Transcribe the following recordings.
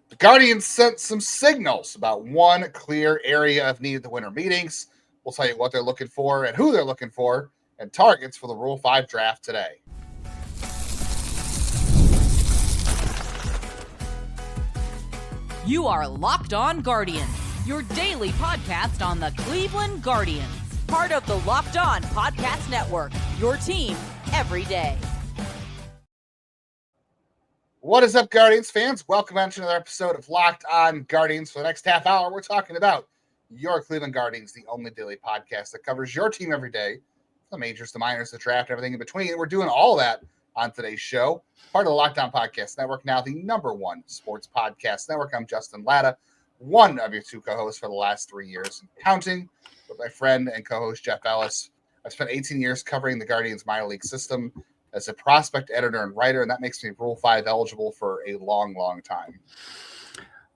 The Guardians sent some signals about one clear area of need at the winter meetings. We'll tell you what they're looking for and who they're looking for and targets for the Rule 5 draft today. You are Locked On Guardians, your daily podcast on the Cleveland Guardians. Part of the Locked On Podcast Network, your team every day. What is up, Guardians fans? Welcome back to another episode of Locked On Guardians. For the next half hour, we're talking about your Cleveland Guardians, the only daily podcast that covers your team every day, the majors, the minors, the draft, everything in between. We're doing all that on today's show. Part of the Locked On Podcast Network, now the number one sports podcast network. I'm Justin Lada, one of your two co-hosts for the last 3 years, and counting with my friend and co-host Jeff Ellis. I've spent 18 years covering the Guardians minor league system as a prospect, editor, and writer, and that makes me Rule 5 eligible for a long, long time.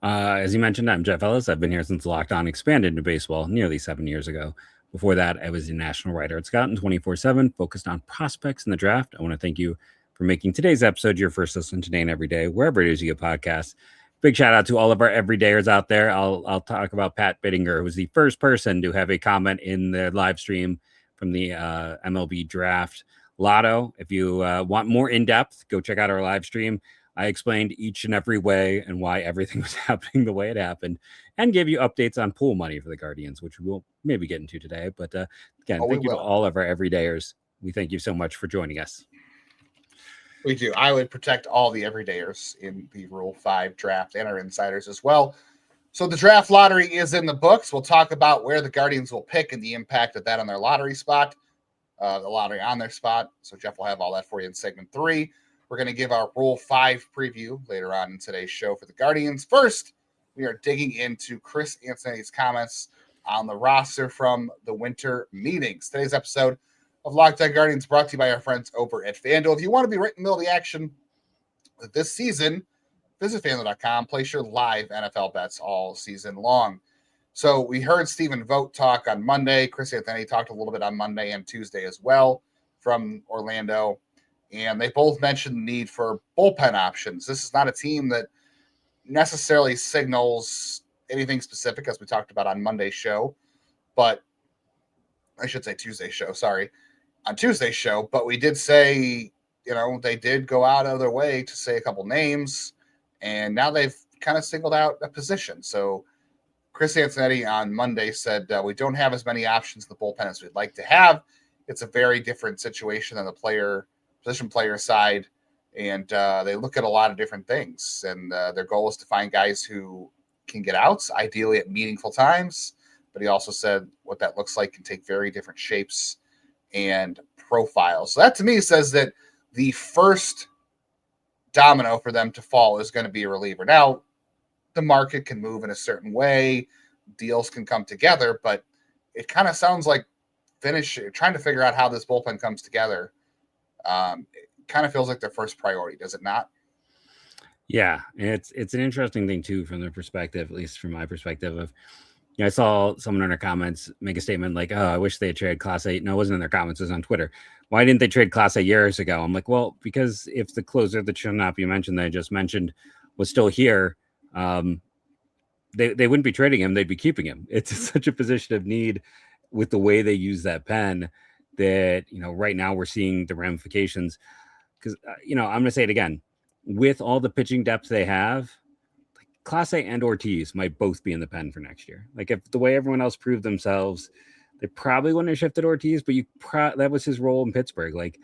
As you mentioned, I'm Jeff Ellis. I've been here since Locked On expanded into baseball nearly 7 years ago. Before that, I was a national writer at Scout and 24/7, focused on prospects in the draft. I want to thank you for making today's episode your first listen today and every day, wherever it is you get podcasts. Big shout out to all of our everydayers out there. I'll talk about Pat Bittinger, who was the first person to have a comment in the live stream from the MLB Draft. Lotto, if you want more in-depth, go check out our live stream. I explained each and every way and why everything was happening the way it happened, and gave you updates on pool money for the Guardians, which we will maybe get into today. But again, thank you to all of our everydayers. We thank you so much for joining us. We do. I would protect all the everydayers in the Rule 5 draft and our insiders as well. So the draft lottery is in the books. We'll talk about where the Guardians will pick and the impact of that on their lottery spot. The lottery on their spot. So Jeff will have all that for you in segment 3. We're going to give our Rule 5 preview later on in today's show for the Guardians. First, we are digging into Chris Antonetti's comments on the roster from the winter meetings. Today's episode of Locked On Guardians brought to you by our friends over at FanDuel. If you want to be right in the middle of the action this season, visit FanDuel.com. Place your live NFL bets all season long. So we heard Stephen Vogt talk on Monday. Chris Antonetti talked a little bit on Monday and Tuesday as well from Orlando. And they both mentioned the need for bullpen options. This is not a team that necessarily signals anything specific, as we talked about on Monday's show. But I should say Tuesday's show, sorry. On Tuesday's show. But we did say, they did go out of their way to say a couple names. And now they've kind of singled out a position. So Chris Antonetti on Monday said, we don't have as many options in the bullpen as we'd like to have. It's a very different situation than the position player side. And they look at a lot of different things. And their goal is to find guys who can get outs, ideally at meaningful times. But he also said what that looks like can take very different shapes and profiles. So that to me says that the first domino for them to fall is going to be a reliever. Now, the market can move in a certain way, deals can come together, but it kind of sounds like trying to figure out how this bullpen comes together. It kind of feels like their first priority, does it not? Yeah, it's an interesting thing too, from their perspective, at least from my perspective. Of I saw someone in their comments make a statement like, "Oh, I wish they had traded Class A." No, it wasn't in their comments; it was on Twitter. Why didn't they trade Class A years ago? I'm like, well, because if the closer that should not be mentioned that I just mentioned was still here, they wouldn't be trading him; they'd be keeping him. It's such a position of need with the way they use that pen that right now we're seeing the ramifications. Because I'm going to say it again, with all the pitching depth they have, like Class A and Ortiz might both be in the pen for next year. Like if the way everyone else proved themselves, they probably wouldn't have shifted Ortiz, but that was his role in Pittsburgh. Like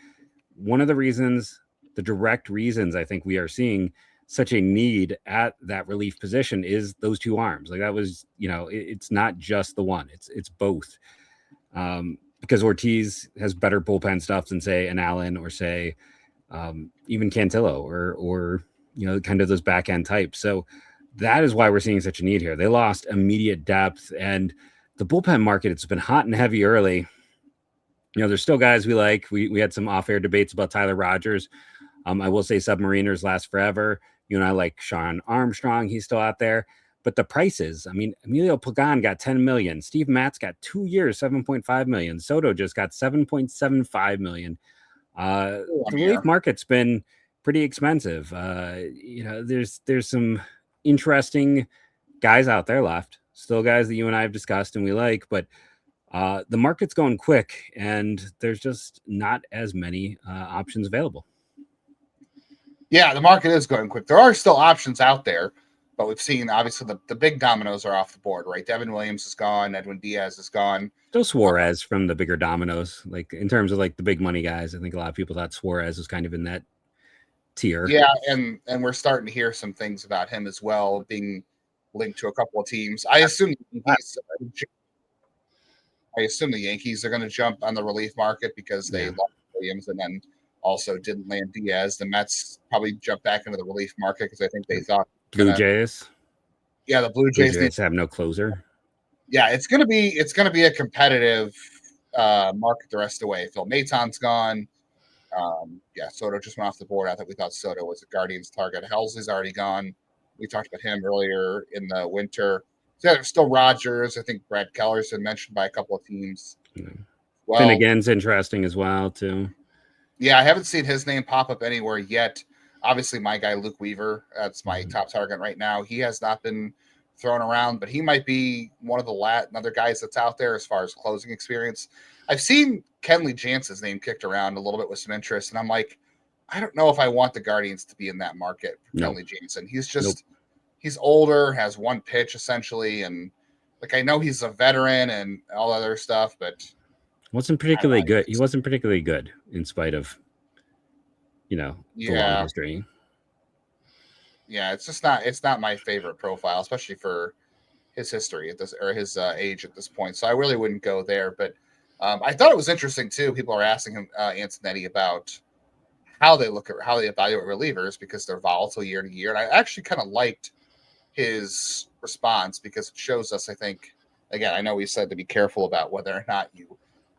one of the direct reasons I think we are seeing such a need at that relief position is those two arms. Like that was, it's not just the one, it's both. Because Ortiz has better bullpen stuff than say an Allen or say even Cantillo or kind of those back end types. So that is why we're seeing such a need here. They lost immediate depth, and the bullpen market, it's been hot and heavy early. There's still guys we like. We had some off-air debates about Tyler Rogers. I will say Submariners last forever. I like Sean Armstrong. He's still out there. But the prices, Emilio Pagan got $10 million. Steve Matz got 2 years, $7.5 million. Soto just got $7.75 million. The relief market's been pretty expensive. There's some interesting guys out there left. Still guys that you and I have discussed and we like, but the market's going quick and there's just not as many options available. Yeah, the market is going quick. There are still options out there, but we've seen obviously the big dominoes are off the board, right? Devin Williams is gone, Edwin Diaz is gone. Still Suarez from the bigger dominoes, like in terms of like the big money guys. I think a lot of people thought Suarez was kind of in that tier. Yeah, and we're starting to hear some things about him as well being linked to a couple of teams. I assume the Yankees are going to jump on the relief market because they lost Williams and then also didn't land Diaz. The Mets probably jumped back into the relief market because I think they thought Blue Jays. Yeah, the Blue Jays have no closer. Yeah, it's gonna be a competitive market the rest of the way. Phil Maton's gone. Soto just went off the board. I think we thought Soto was a Guardians target. Helsley's already gone. We talked about him earlier in the winter. So there's still Rogers. I think Brad Keller's been mentioned by a couple of teams. Well, Finnegan's interesting as well, too. Yeah, I haven't seen his name pop up anywhere yet. Obviously, my guy, Luke Weaver, that's my top target right now. He has not been thrown around, but he might be one of the other guys that's out there as far as closing experience. I've seen Kenley Jansen's name kicked around a little bit with some interest, and I'm like, I don't know if I want the Guardians to be in that market for Kenley Jansen. He's just he's older, has one pitch essentially, and like I know he's a veteran and all other stuff, but wasn't particularly good. He wasn't particularly good in spite of the long history. Yeah, it's not my favorite profile, especially for his history at this or his age at this point. So I really wouldn't go there. But I thought it was interesting too. People are asking him Antonetti about how they evaluate relievers because they're volatile year to year. And I actually kind of liked his response because it shows us, I think, again, I know we said to be careful about whether or not you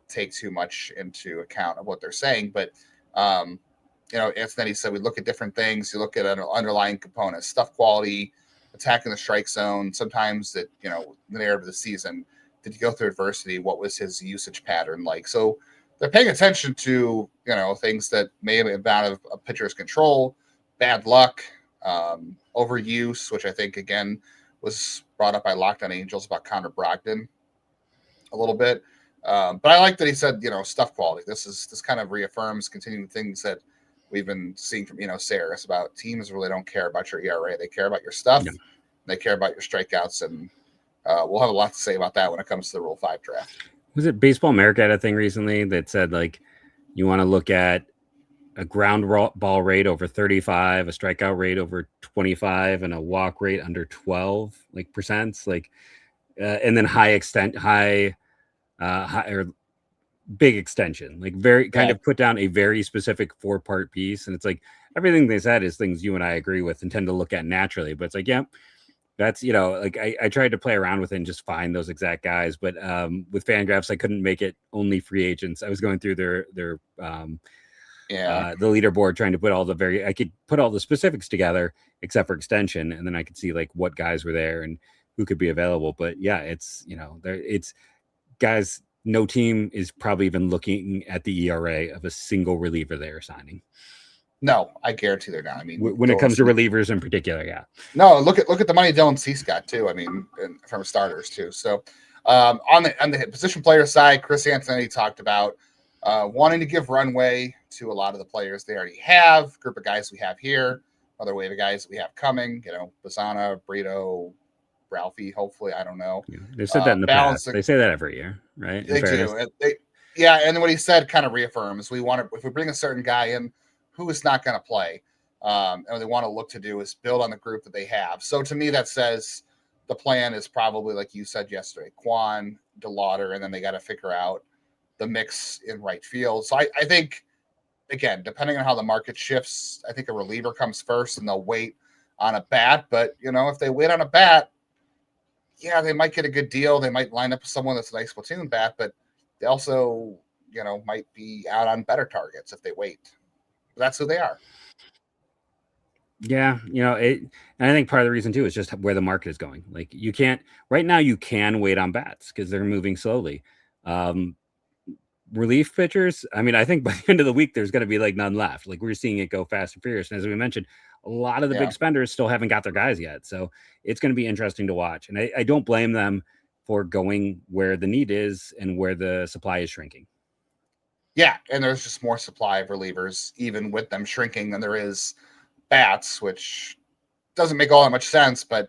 take too much into account of what they're saying, but Antonetti said we look at different things. You look at underlying components, stuff quality, attacking the strike zone. Sometimes that the narrative of the season, did he go through adversity? What was his usage pattern like? So they're paying attention to things that may have been out of a pitcher's control, bad luck, overuse, which I think again was brought up by Locked On Angels about Connor Brogdon a little bit. But I like that he said stuff quality. This kind of reaffirms continuing things that we've been seeing from Saris about teams really don't care about your ERA. They care about your stuff. Yeah. They care about your strikeouts, and we'll have a lot to say about that when it comes to the Rule 5 draft. Was it Baseball America had a thing recently that said like you want to look at a ground ball rate over 35, a strikeout rate over 25, and a walk rate under 12 percents, and then high or big extension, of put down a very specific 4-part piece. And it's like everything they said is things you and I agree with and tend to look at naturally, but it's like, yeah, that's, I tried to play around with it and just find those exact guys, but with Fangraphs, I couldn't make it only free agents. I was going through their the leaderboard, trying to put I could put all the specifics together except for extension. And then I could see what guys were there and who could be available. But yeah, it's, it's guys, no team is probably even looking at the ERA of a single reliever they are signing. No, I guarantee they're not. I mean, when it comes to relievers in particular, yeah. No, look at the money Dylan Cease got too. I mean, from starters too. So on the position player side, Chris Antonetti talked about wanting to give runway to a lot of the players they already have, group of guys we have here, other wave of guys that we have coming. Basana, Brito, Ralphie, hopefully, I don't know. Yeah, they've said that in the past. They say that every year, right? They do. And what he said kind of reaffirms if we bring a certain guy in who is not going to play, and what they want to look to do is build on the group that they have. So to me, that says the plan is probably, like you said yesterday, Kwan, DeLauter, and then they got to figure out the mix in right field. So I think, again, depending on how the market shifts, I think a reliever comes first and they'll wait on a bat. But, if they wait on a bat, yeah, they might get a good deal. They might line up with someone that's a nice platoon bat, but they also, might be out on better targets if they wait. That's who they are. Yeah, and I think part of the reason too is just where the market is going. You can't right now. You can wait on bats because they're moving slowly. Relief pitchers. I mean, I think by the end of the week there's going to be none left. We're seeing it go fast and furious. And as we mentioned, a lot of the big spenders still haven't got their guys yet. So it's going to be interesting to watch. And I don't blame them for going where the need is and where the supply is shrinking. Yeah, and there's just more supply of relievers, even with them shrinking, than there is bats, which doesn't make all that much sense, but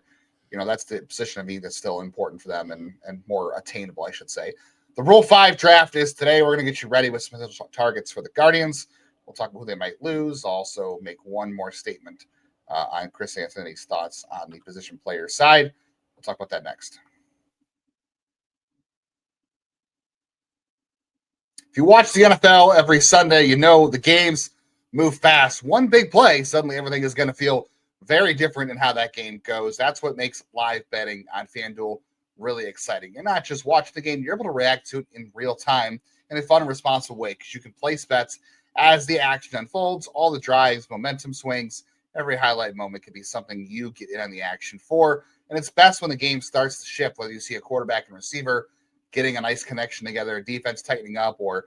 that's the position of need that's still important for them and more attainable, I should say. The Rule 5 draft is today. We're going to get you ready with some targets for the Guardians. We'll talk about who they might lose. Also make one more statement on Chris Antonetti's thoughts on the position player side. We'll talk about that next. If you watch the NFL every Sunday, the games move fast. One big play, suddenly everything is going to feel very different in how that game goes. That's what makes live betting on FanDuel really exciting. You're not just watching the game, you're able to react to it in real time in a fun and responsible way because you can place bets as the action unfolds. All the drives, momentum swings, every highlight moment can be something you get in on the action for. And it's best when the game starts to shift, whether you see a quarterback and receiver getting a nice connection together, a defense tightening up, or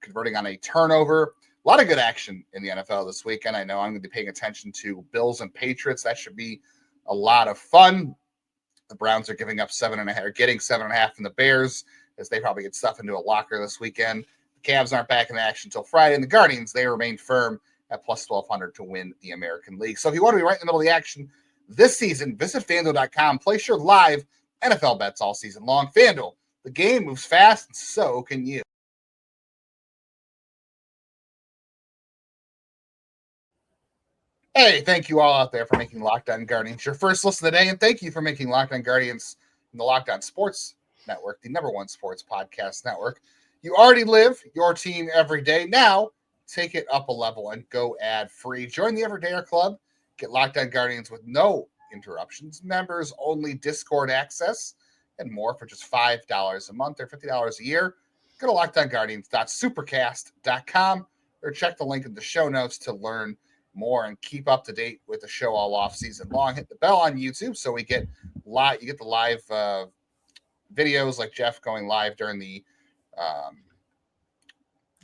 converting on a turnover. A lot of good action in the NFL this weekend. I know I'm going to be paying attention to Bills and Patriots. That should be a lot of fun. The Browns are giving up 7.5, or getting 7.5 from the Bears, as they probably get stuff into a locker this weekend. The Cavs aren't back in action until Friday, and the Guardians, they remain firm at plus 1,200 to win the American League. So if you want to be right in the middle of the action this season, visit FanDuel.com. Place your live NFL bets all season long. FanDuel, the game moves fast, and so can you. Hey, thank you all out there for making Locked On Guardians your first listen of the day, and thank you for making Locked On Guardians in the Locked On Sports Network, the #1 sports podcast network. You already live your team every day. Now, take it up a level and go ad-free. Join the Everydayer Club. Get Locked On Guardians with no interruptions, members-only Discord access, and more for just $5 a month or $50 a year. Go to LockedOnGuardians.supercast.com or check the link in the show notes to learn more and keep up to date with the show all off season long. Hit the bell on YouTube so we get live. You get the live videos like Jeff going live during the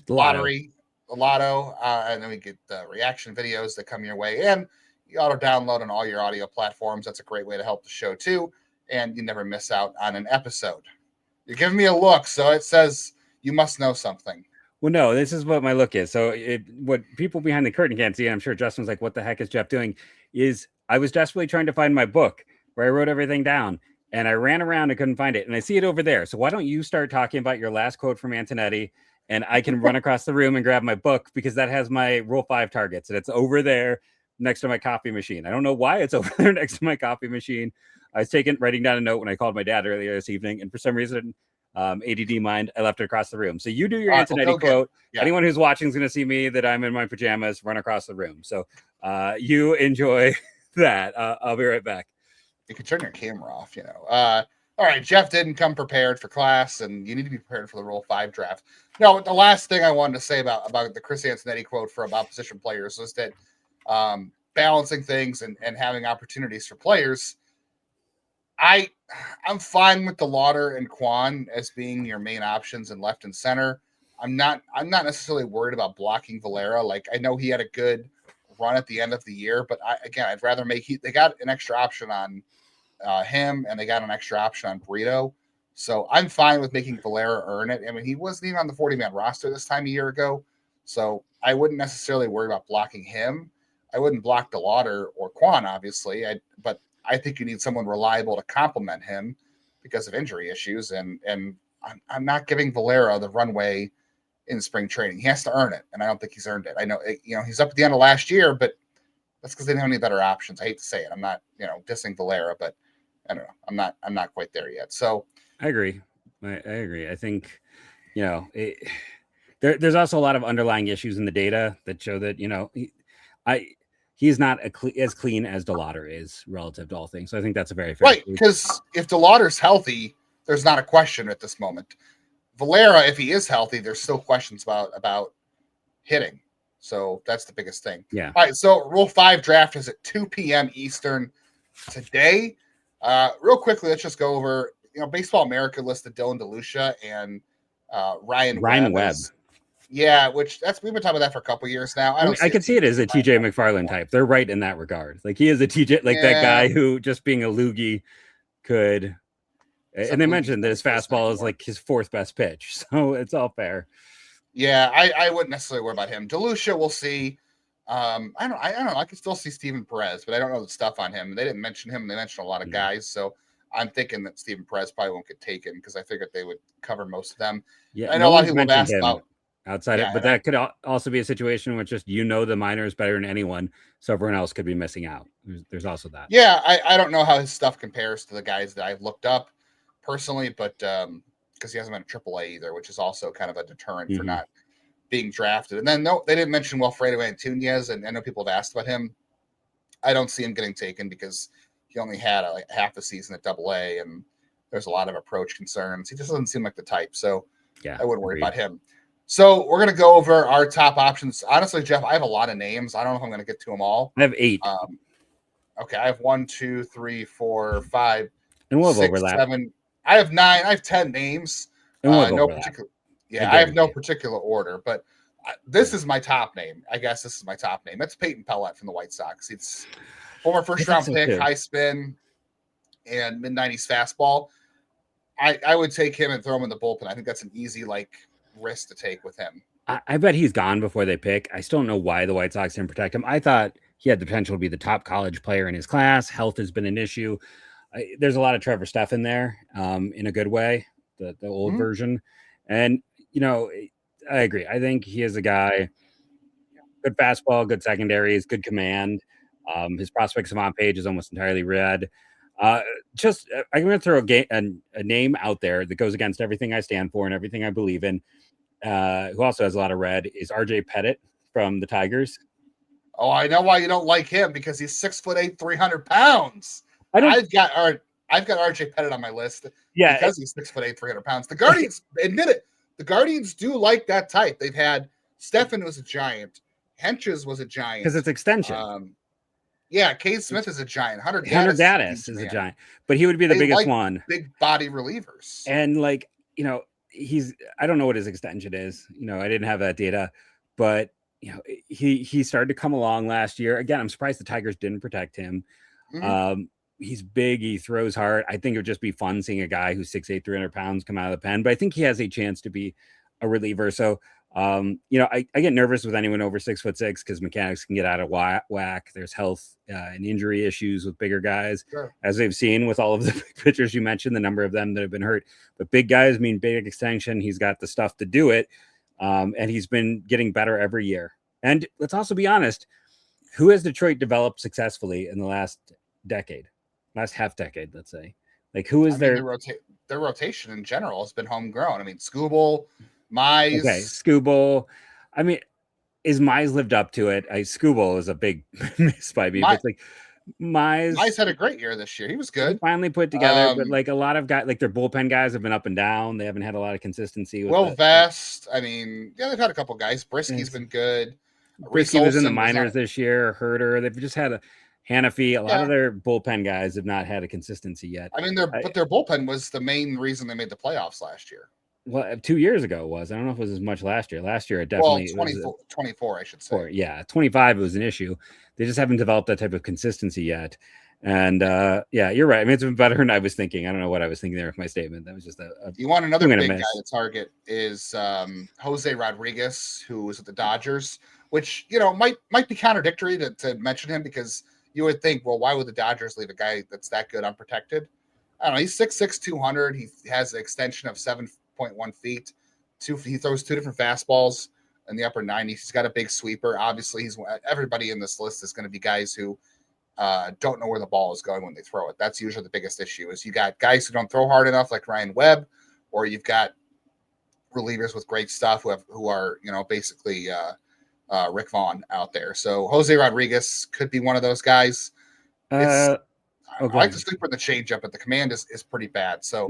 lottery, the lotto, and then we get the reaction videos that come your way. And you auto download on all your audio platforms. That's a great way to help the show too, and you never miss out on an episode. You're giving me a look, so it says you must know something. Well, no, this is what my look is. So what people behind the curtain can't see, and I'm sure Justin's like, what the heck is Jeff doing? Is I was desperately trying to find my book where I wrote everything down, and I ran around and couldn't find it. And I see it over there. So why don't you start talking about your last quote from Antonetti, and I can run across the room and grab my book because that has my Rule 5 targets, and it's over there next to my copy machine. I don't know why it's over there next to my copy machine. I was writing down a note when I called my dad earlier this evening, and for some reason, ADD mind, I left it across the room. So you do your Antonetti quote. Yeah. Anyone who's watching is going to see me that I'm in my pajamas, run across the room. So you enjoy that. I'll be right back. You can turn your camera off, All right, Jeff didn't come prepared for class, and you need to be prepared for the Rule 5 draft. No, the last thing I wanted to say about the Chris Antonetti quote for about position players was that balancing things and having opportunities for players. I'm fine with DeLauter and Kwan as being your main options in left and center. I'm not necessarily worried about blocking Valera. Like, I know he had a good run at the end of the year, but I'd rather they got an extra option on him, and they got an extra option on Burrito. So I'm fine with making Valera earn it. I mean, he wasn't even on the 40-man roster this time a year ago, so I wouldn't necessarily worry about blocking him. I wouldn't block DeLauter or Kwan, obviously, but I think you need someone reliable to complement him because of injury issues. And I'm not giving Valera the runway in spring training. He has to earn it, and I don't think he's earned it. I know, he's up at the end of last year, but that's because they didn't have any better options. I hate to say it. I'm not, dissing Valera, but I don't know. I'm not quite there yet. So I agree. I agree. I think, there's also a lot of underlying issues in the data that show that, he's not as clean as DeLauter is relative to all things. So I think that's a very fair right. Because if DeLauter's healthy, there's not a question at this moment. Valera, if he is healthy, there's still questions about hitting. So that's the biggest thing. Yeah. All right. So Rule 5 draft is at 2 p.m. Eastern today. Real quickly, let's just go over, Baseball America listed Dylan DeLucia and Ryan Webb. Yeah, which we've been talking about that for a couple years now. I can see it as a TJ McFarland type. They're right in that regard. Like he is a TJ, like that guy who just being a loogie could. And they mentioned that his fastball is like his fourth best pitch, so it's all fair. Yeah, I wouldn't necessarily worry about him. DeLucia, we'll see. I don't know. I can still see Steven Perez, but I don't know the stuff on him. They didn't mention him. They mentioned a lot of guys, so I'm thinking that Steven Perez probably won't get taken because I figured they would cover most of them. Yeah, I know a lot of people have asked about outside it, but that could also be a situation where just the minors better than anyone, so everyone else could be missing out. There's also that. Yeah, I don't know how his stuff compares to the guys that I've looked up personally, but because he hasn't been a AAA either, which is also kind of a deterrent for not being drafted. And then they didn't mention Wilfredo Antunes, and I know people have asked about him. I don't see him getting taken because he only had like half a season at AA, and there's a lot of approach concerns. He just doesn't seem like the type, so I wouldn't worry about him. So we're gonna go over our top options. Honestly, Jeff, I have a lot of names. I don't know if I'm gonna get to them all. I have 8. Okay, I have 1, 2, 3, 4, 5, and we'll have 6, overlap. 7. I have 9. I have 10 names. No particular. Yeah, I have no particular order, but this is my top name. I guess this is my top name. It's Peyton Pallette from the White Sox. It's former first-round pick, high spin, and mid-90s fastball. I would take him and throw him in the bullpen. I think that's an easy risk to take with him. I bet he's gone before they pick. I still don't know why the White Sox didn't protect him. I thought he had the potential to be the top college player in his class. Health has been an issue. There's a lot of Trevor stuff in there, in a good way, the old version. And, I agree. I think he is a guy, good fastball, good secondaries, good command. His prospects on page is almost entirely red. I'm going to throw a name out there that goes against everything I stand for and everything I believe in, who also has a lot of red, is RJ Pettit from the Tigers. Oh, I know why you don't like him, because he's 6'8", 300 pounds. I've got RJ Pettit on my list. Yeah, because he's 6'8", 300 pounds. The Guardians admit it. The Guardians do like that type. They've had Stephan was a giant, Henches was a giant because it's extension. Yeah, Cade Smith is a giant. Hunter Gaddis is a giant, but he would be the biggest one. Big body relievers, and I don't know what his extension is. I didn't have that data, but he started to come along last year. Again, I'm surprised the Tigers didn't protect him. He's big. He throws hard. I think it would just be fun seeing a guy who's 6'8", 300 pounds come out of the pen, but I think he has a chance to be a reliever. So, I get nervous with anyone over 6'6" because mechanics can get out of whack. There's health and injury issues with bigger guys, as they've seen with all of the pitchers you mentioned, the number of them that have been hurt. But big guys mean big extension. He's got the stuff to do it, and he's been getting better every year. And let's also be honest, who has Detroit developed successfully in the last half decade, let's say? Who is their rotation in general has been homegrown. I mean, Skubal, Mize. Okay, Skubal. I mean, is Mize lived up to it? Skubal is a big miss by me. But Mize had a great year this year. He was good. Finally put together, but a lot of guys, their bullpen guys have been up and down. They haven't had a lot of consistency. Vest. I mean, they've had a couple guys. Brisky's been good. Brisky was in the minors this year. Herder. They've just had Hannafy. A lot of their bullpen guys have not had a consistency yet. I mean, their bullpen was the main reason they made the playoffs last year. Well, 2 years ago it was. I don't know if it was as much last year. Last year it definitely 24, I should say. Yeah, 25 it was an issue. They just haven't developed that type of consistency yet. And you're right. I mean, it's been better than I was thinking. I don't know what I was thinking there with my statement. That was just you want another big guy to target is Jose Rodriguez, who was at the Dodgers, which might be contradictory to mention him, because you would think, well, why would the Dodgers leave a guy that's that good unprotected? I don't know. He's 6'6", 200. He has an extension of 7.1 feet. He throws 2 different fastballs in the upper 90s. He's got a big sweeper. Obviously, everybody in this list is going to be guys who don't know where the ball is going when they throw it. That's usually the biggest issue. Is you got guys who don't throw hard enough, like Ryan Webb, or you've got relievers with great stuff who are basically Rick Vaughn out there. So Jose Rodriguez could be one of those guys. I like to sleep for the changeup, but the command is pretty bad. So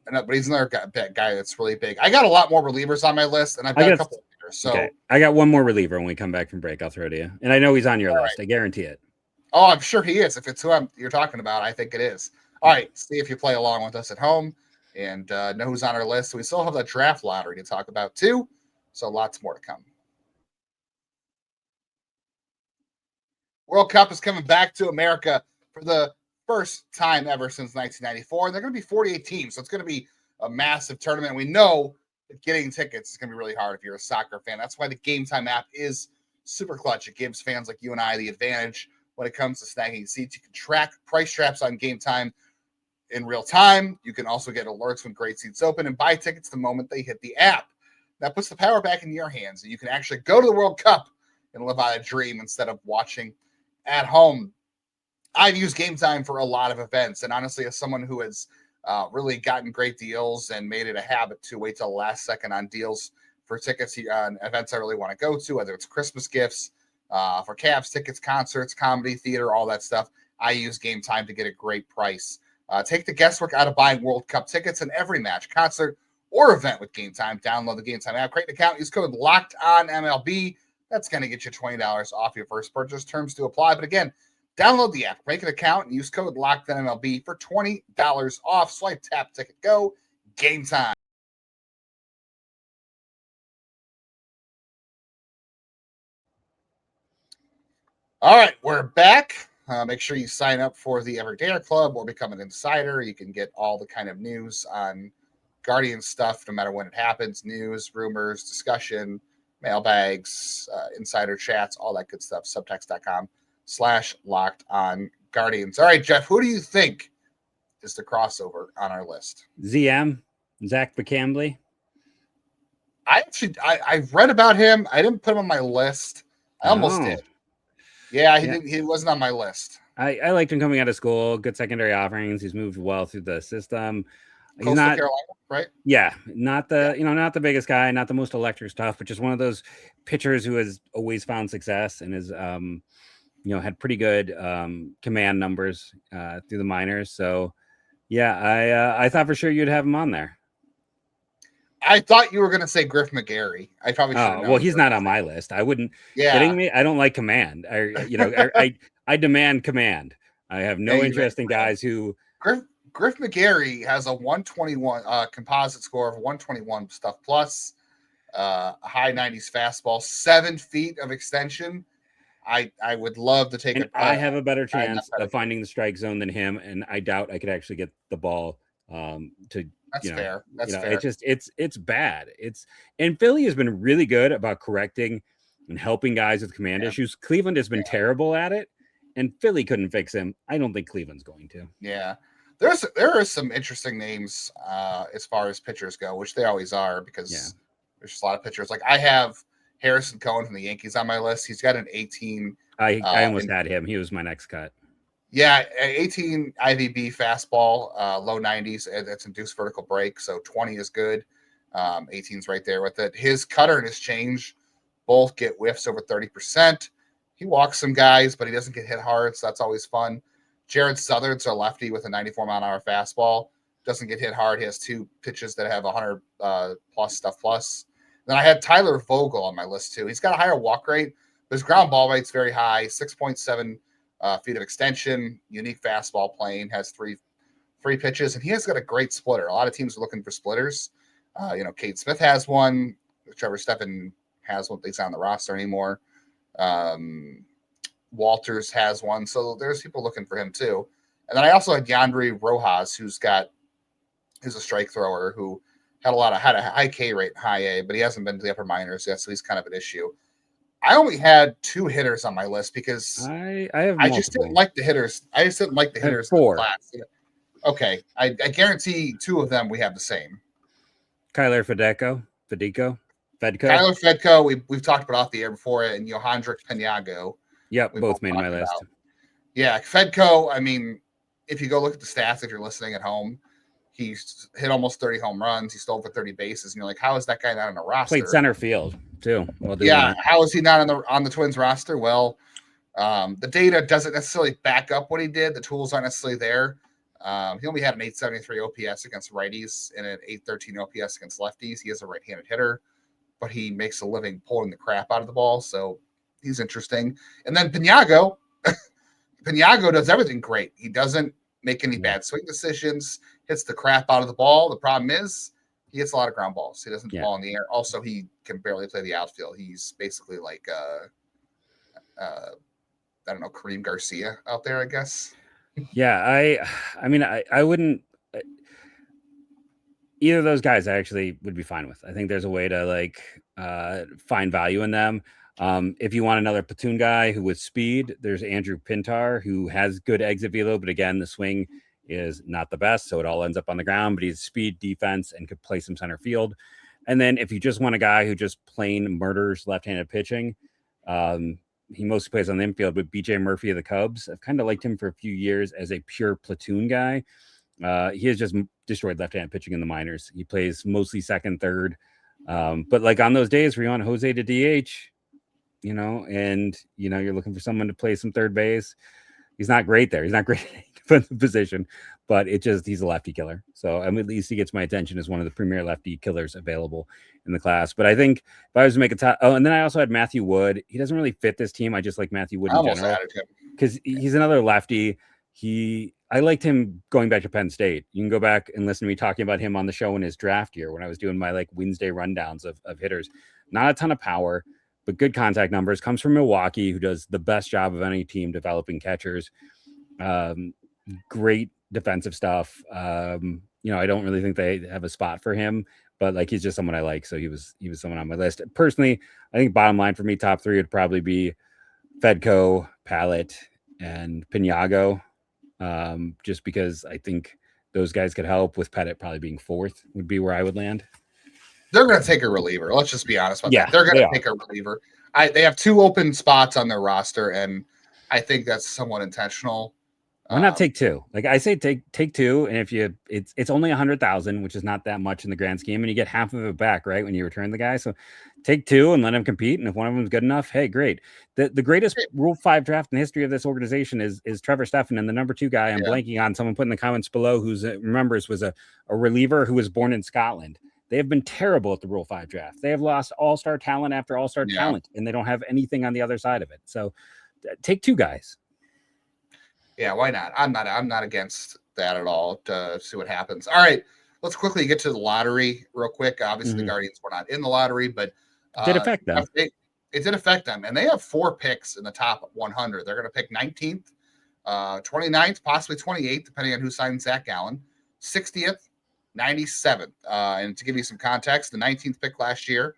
but he's another guy that's really big. I got a lot more relievers on my list, and I've got a couple of hitters. So I got one more reliever when we come back from break. I'll throw to you, and I know he's on your list. Right. I guarantee it. Oh, I'm sure he is. If it's who you're talking about, I think it is. All right, see if you play along with us at home and know who's on our list. We still have the draft lottery to talk about too. So lots more to come. World Cup is coming back to America for the first time ever since 1994. And they're going to be 48 teams. So it's going to be a massive tournament. We know that getting tickets is going to be really hard if you're a soccer fan. That's why the Game Time app is super clutch. It gives fans like you and I the advantage when it comes to snagging seats. You can track price traps on Game Time in real time. You can also get alerts when great seats open and buy tickets the moment they hit the app. That puts the power back in your hands, and you can actually go to the World Cup and live out a dream instead of watching at home. I've used Game Time for a lot of events, and honestly, as someone who has really gotten great deals and made it a habit to wait till the last second on deals for tickets on events I really want to go to, whether it's Christmas gifts, for Cavs tickets, concerts, comedy, theater, all that stuff, I use Game Time to get a great price. Take the guesswork out of buying World Cup tickets in every match, concert, or event with Game Time. Download the Game Time app, create an account, use code LOCKEDONMLB. That's going to get you $20 off your first purchase. Terms do apply. But again, download the app, make an account, and use code LOCKEDONMLB for $20 off. Swipe, tap, ticket, go. Game Time. All right, we're back. Make sure you sign up for the Everydayer Club or become an insider. You can get all the kind of news on Guardian stuff, no matter when it happens, news, rumors, discussion, mailbags, insider chats, all that good stuff. Subtext.com/LockedOnGuardians. All right, Jeff, who do you think is the crossover on our list? ZM, Zach McCambly. I read about him. I didn't put him on my list. I almost did. Yeah, he wasn't on my list. I liked him coming out of school. Good secondary offerings. He's moved well through the system. Coastal Carolina, right? Yeah, not the biggest guy, not the most electric stuff, but just one of those pitchers who has always found success and is had pretty good command numbers through the minors. So yeah, I thought for sure you'd have him on there. I thought you were going to say Griff McGarry. I probably should have known. Well, he's not on my list. I wouldn't. Yeah. Kidding me? I don't like command. I demand command. I have no interest in guys who. Griff McGarry has a 121 composite score of 121 stuff plus, high 90s fastball, 7 feet of extension. I would love to take it. I have a better chance of finding the strike zone than him, and I doubt I could actually get the ball to. That's fair. That's fair. It's bad. And Philly has been really good about correcting and helping guys with command issues. Cleveland has been terrible at it, and Philly couldn't fix him. I don't think Cleveland's going to. Yeah. There are some interesting names as far as pitchers go, which they always are because there's just a lot of pitchers. Like I have Harrison Cohen from the Yankees on my list. He's got an 18. I almost had him. He was my next cut. Yeah, 18 IVB fastball, low 90s. That's induced vertical break, so 20 is good. 18's right there with it. His cutter and his change both get whiffs over 30%. He walks some guys, but he doesn't get hit hard, so that's always fun. Jared Southern's a lefty with a 94-mile-an-hour fastball. Doesn't get hit hard. He has 2 pitches that have 100 plus stuff plus. Then I had Tyler Vogel on my list, too. He's got a higher walk rate, but his ground ball rate's very high, 6.7 feet of extension, unique fastball plane, has three pitches, and he has got a great splitter. A lot of teams are looking for splitters. Cade Smith has one. Trevor Steffen has one. He's not on the roster anymore. Walters has one. So there's people looking for him too. And then I also had Yandri Rojas, who's a strike thrower who had a high K rate, high A, but he hasn't been to the upper minors yet, so he's kind of an issue. I only had 2 hitters on my list because I just didn't like the hitters. I just didn't like the hitters. 4. In the class. Okay. I guarantee 2 of them we have the same. Kyler Fedko. Kyler Fedko, we've talked about off the air before, and Johandrick Peniago. Yep, both made my list. Yeah, Fedko, I mean, if you go look at the stats, if you're listening at home, he's hit almost 30 home runs. He stole for 30 bases. And you're like, how is that guy not on the roster? Played center field, too. How is he not on the Twins roster? Well, the data doesn't necessarily back up what he did. The tools aren't necessarily there. He only had an 873 OPS against righties and an 813 OPS against lefties. He is a right-handed hitter, but he makes a living pulling the crap out of the ball. So he's interesting. And then Peniago does everything great. He doesn't make any bad swing decisions, hits the crap out of the ball. The problem is He hits a lot of ground balls. He doesn't ball in the air. Also, he can barely play the outfield. He's basically like I don't know, Kareem Garcia out there, I guess. Yeah, I mean, I wouldn't. Either of those guys I actually would be fine with. I think there's a way to like find value in them. If you want another platoon guy who with speed, there's Andrew Pintar, who has good exit velo, but again, the swing is not the best, so it all ends up on the ground, but he's speed, defense, and could play some center field. And then if you just want a guy who just plain murders left-handed pitching, he mostly plays on the infield, but BJ Murphy of the Cubs, I've kind of liked him for a few years as a pure platoon guy. He has just destroyed left-handed pitching in the minors. He plays mostly second, third. But like on those days where you want Jose to DH, and you're looking for someone to play some third base, he's not great there. He's not great at defensive position, but he's a lefty killer. So at least he gets my attention as one of the premier lefty killers available in the class. But I think if I was to make a top, and then I also had Matthew Wood. He doesn't really fit this team. I just like Matthew Wood in general because he's another lefty. I liked him going back to Penn State. You can go back and listen to me talking about him on the show in his draft year when I was doing my like Wednesday rundowns of hitters. Not a ton of power, but good contact numbers. Comes from Milwaukee, who does the best job of any team developing catchers. Great defensive stuff. I don't really think they have a spot for him, but like he's just someone I like. So he was someone on my list. Personally, I think bottom line for me, top three would probably be Fedko, Pallette, and Pinago. Just because I think those guys could help, with Pettit probably being fourth would be where I would land. They're going to take a reliever. Let's just be honest about that. They're going to take a reliever. They have 2 open spots on their roster, and I think that's somewhat intentional. Why not take 2? Like I say, take 2, and if it's only 100,000, which is not that much in the grand scheme, and you get half of it back, right, when you return the guy. So take 2 and let him compete, and if one of them is good enough, hey, great. The greatest Rule 5 draft in the history of this organization is Trevor Stephan, and the number 2 guy I'm blanking on. Someone put in the comments below who's remembers was a reliever who was born in Scotland. They have been terrible at the Rule 5 draft. They have lost all-star talent after all-star talent, and they don't have anything on the other side of it. So take 2 guys. Yeah, why not? I'm not against that at all to see what happens. All right, let's quickly get to the lottery real quick. Obviously, the Guardians were not in the lottery, but it did affect them. It did affect them, and they have 4 picks in the top 100. They're going to pick 19th, 29th, possibly 28th, depending on who signs Zach Gallen, 60th, 97th. And to give you some context, the 19th pick last year,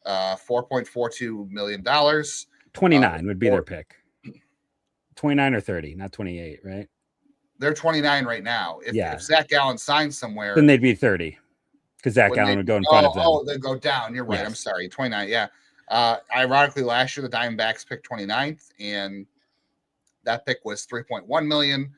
$4.42 million. 29 would be their pick. 29 or 30, not 28, right? They're 29 right now. If Zach Gallen signs somewhere, then they'd be 30 because Zach Gallen would go in front of them. Oh, they'd go down. You're right. Yes. I'm sorry. 29. Yeah. Ironically, last year the Diamondbacks picked 29th, and that pick was $3.1 million.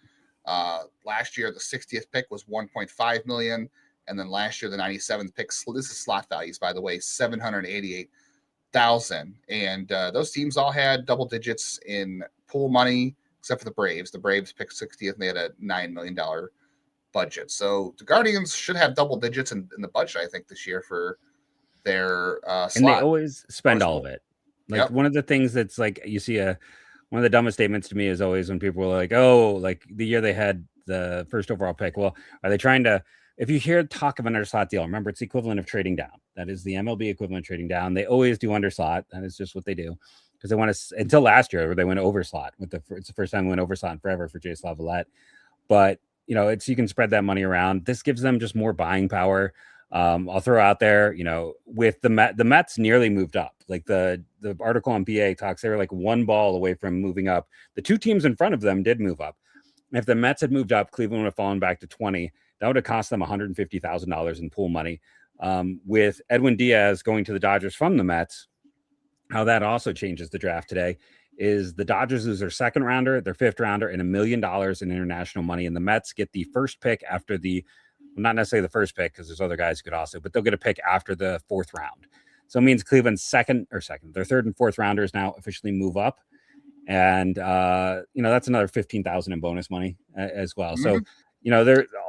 Last year the 60th pick was $1.5 million, and then last year the 97th pick. This is slot values, by the way, $788,000. And those teams all had double digits in pool money, except for the Braves. The Braves picked 60th, and they had a $9 million budget. So the Guardians should have double digits in the budget, I think, this year for their slot. And they always spend all of it. Like one of the things that's like you see one of the dumbest statements to me is always when people were like, oh, like the year they had the first overall pick. Well, are they trying to, if you hear talk of an underslot deal, remember it's the equivalent of trading down. That is the MLB equivalent of trading down. They always do underslot. That is just what they do. Because they want to, until last year where they went overslot it's the first time we went overslot in forever for Jay Slavallette. But it's, you can spread that money around. This gives them just more buying power. I'll throw out there, with the Mets nearly moved up. Like the article on BA talks, they were like 1 ball away from moving up. The 2 teams in front of them did move up. If the Mets had moved up, Cleveland would have fallen back to 20. That would have cost them $150,000 in pool money. With Edwin Diaz going to the Dodgers from the Mets, how that also changes the draft today is the Dodgers lose their 2nd rounder, their 5th rounder, and $1 million in international money. And the Mets get the first pick after not necessarily the first pick, because there's other guys who could also, but they'll get a pick after the 4th round. So it means Cleveland's their 3rd and 4th rounders now officially move up. And, that's another $15,000 in bonus money as well. So,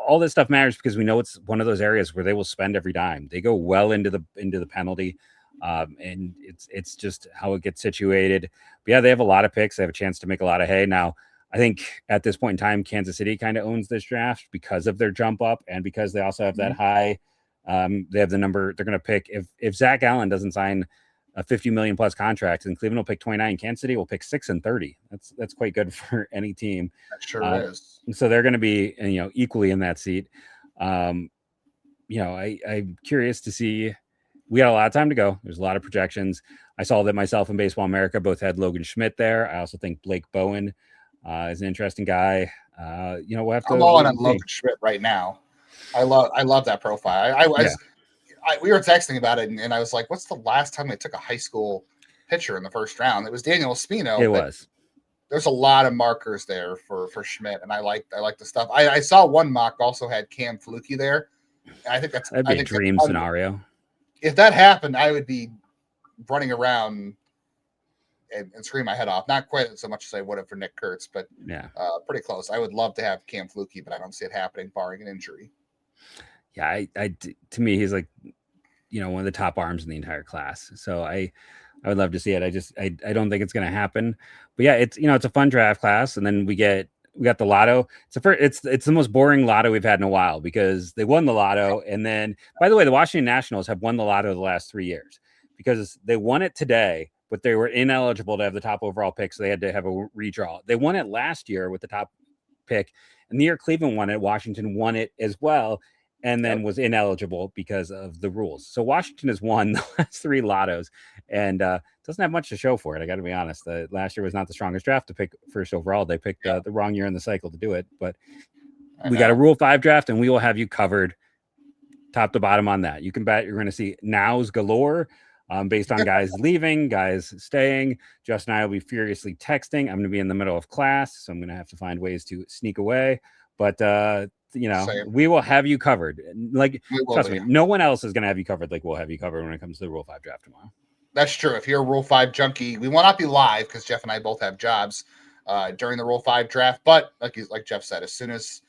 all this stuff matters because we know it's one of those areas where they will spend every dime. They go well into the penalty. And it's just how it gets situated. But yeah, they have a lot of picks. They have a chance to make a lot of hay. Now, I think at this point in time, Kansas City kind of owns this draft because of their jump up and because they also have that high They have the number. They're going to pick if Zach Allen doesn't sign a $50 million plus contract, and Cleveland will pick 29. Kansas City will pick 6 and 30. That's quite good for any team. That sure is. So they're going to be, equally in that seat. I'm curious to see. We got a lot of time to go. There's a lot of projections. I saw that myself and Baseball America both had Logan Schmidt there. I also think Blake Bowen is an interesting guy. We'll have to. I'm all in on Logan Schmidt right now. I love that profile. We were texting about it, and I was like, "What's the last time they took a high school pitcher in the first round?" It was Daniel Espino. It was. There's a lot of markers there for Schmidt, and I like the stuff. I saw one mock also had Cam Flukie there. I think that'd be a dream scenario. If that happened, I would be running around and scream my head off. Not quite so much as I would have for Nick Kurtz, but pretty close. I would love to have Cam Flukie, but I don't see it happening barring an injury. Yeah, to me, he's like, one of the top arms in the entire class. So I would love to see it. I don't think it's going to happen. But yeah, it's a fun draft class, and then we got the lotto. It's the most boring lotto we've had in a while because they won the lotto, and then by the way, the Washington Nationals have won the lotto the last 3 years because they won it today, but they were ineligible to have the top overall pick, so they had to have a redraw. They won it last year with the top pick, and the year Cleveland won it, Washington won it as well, and then was ineligible because of the rules. So Washington has won the last 3 lottos and doesn't have much to show for it. I got to be honest. Last year was not the strongest draft to pick first overall. They picked the wrong year in the cycle to do it. But we got a Rule 5 draft, and we will have you covered top to bottom on that. You can bet you're going to see nows galore based on guys leaving, guys staying. Justin and I will be furiously texting. I'm going to be in the middle of class, so I'm going to have to find ways to sneak away. But we will have you covered. Like, trust me, no one else is going to have you covered like we'll have you covered when it comes to the Rule 5 draft tomorrow. That's true. If you're a Rule 5 junkie, we will not be live because Jeff and I both have jobs during the Rule 5 draft. But like Jeff said, as soon as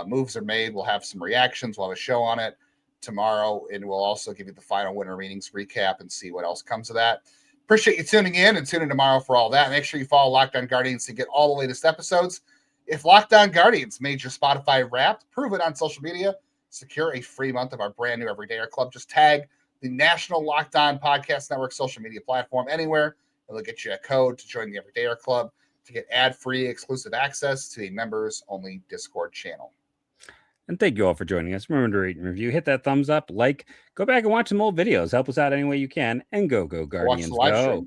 moves are made, we'll have some reactions. We'll have a show on it tomorrow, and we'll also give you the final winter meetings recap and see what else comes of that. Appreciate you tuning in, and tune in tomorrow for all that. Make sure you follow Locked On Guardians to get all the latest episodes. If Locked On Guardians made your Spotify Wrapped, prove it on social media. Secure a free month of our brand new Everydayer Club. Just tag the National Locked On Podcast Network social media platform anywhere. It'll get you a code to join the Everydayer Club to get ad-free exclusive access to a members-only Discord channel. And thank you all for joining us. Remember to rate and review. Hit that thumbs up, go back and watch some old videos. Help us out any way you can. And go Guardians, go.